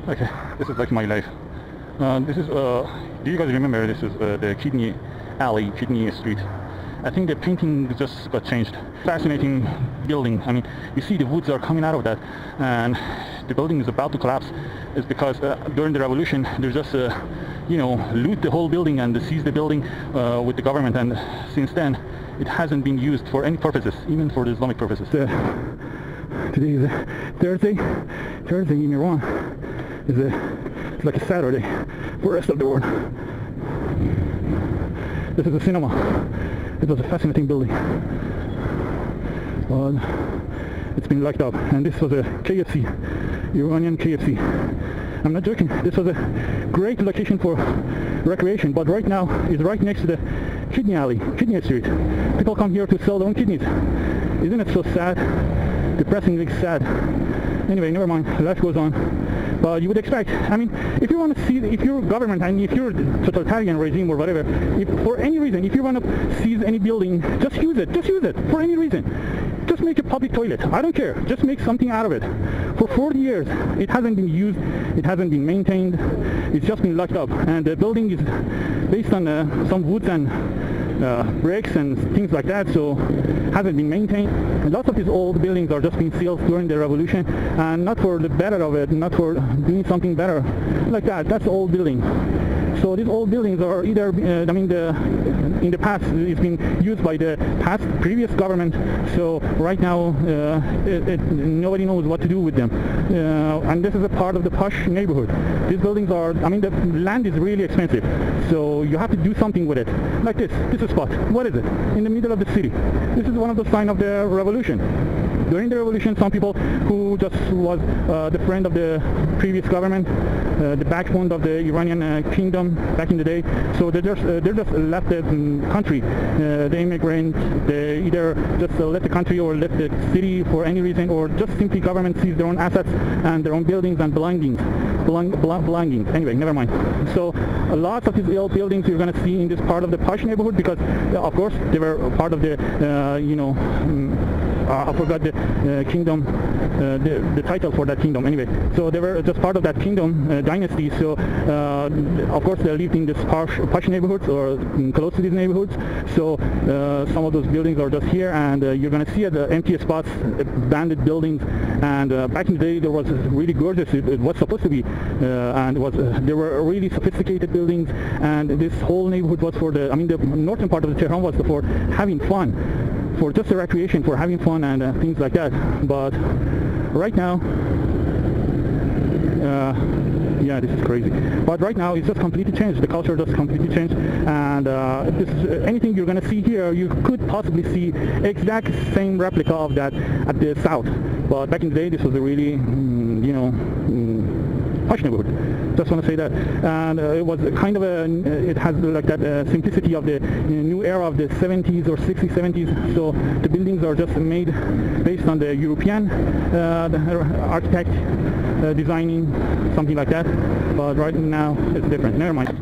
Okay, this is like my life. This is, do you guys remember this is the Kidney Alley, Kidney Street? I think the painting just got changed. Fascinating building. I mean, you see the woods are coming out of that, and the building is about to collapse. It's because during the revolution, there's just loot the whole building and seize the building with the government, and since then, it hasn't been used for any purposes, even for the Islamic purposes. Today is Thursday in Iran. It's like a Saturday for the rest of the world. This is a cinema. It was a fascinating building, but it's been locked up. And this was a KFC, Iranian KFC. I'm not joking. This was a great location for recreation, but right now it's right next to the Kidney Alley, Kidney Street. People come here to sell their own kidneys. Isn't it so sad? Depressingly sad. Anyway, never mind. Life goes on. But you would expect, I mean, if you want to see, if you're government and if you're totalitarian regime or whatever, if for any reason, if you want to seize any building, just use it for any reason. Just make a public toilet. I don't care. Just make something out of it. For 40 years, it hasn't been used. It hasn't been maintained. It's just been locked up. And the building is based on some woods and bricks and things like that, so hasn't been maintained. And lots of these old buildings are just being sealed during the revolution, and not for the better of it, not for doing something better like that. That's the old building. So these old buildings are either, in the past, it's been used by the previous government. So right now, nobody knows what to do with them. And this is a part of the posh neighborhood. These buildings are, the land is really expensive. So you have to do something with it. Like this is a spot. What is it? In the middle of the city. This is one of the signs of the revolution. During the revolution, some people who just was the friend of the previous government, the backbone of the Iranian kingdom back in the day, so they just left the country. The immigrants, they either just left the country or left the city for any reason, or just simply government seized their own assets and their own buildings and belongings. Anyway, never mind. So lots of these old buildings you're going to see in this part of the posh neighborhood, because of course they were part of the I forgot the kingdom, the title for that kingdom. Anyway, so they were just part of that kingdom dynasty. So of course they lived in this posh neighborhoods or close to these neighborhoods. So some of those buildings are just here, and you're going to see the empty spots, abandoned buildings. And back in the day, there was really gorgeous. It was supposed to be, and there were really sophisticated buildings. And this whole neighborhood was for the northern part of the Tehran was for having fun, for just a recreation, for having fun and things like that. But right now, yeah, this is crazy. But right now, it's just completely changed. The culture just completely changed. And this is, anything you're going to see here, you could possibly see exact same replica of that at the south. But back in the day, this was a really, posh neighborhood. Just want to say that. And it was kind of it has like that simplicity of the new era of the 70s or 60s, 70s. So the buildings are just made based on the European architect designing, something like that. But right now it's different. Never mind.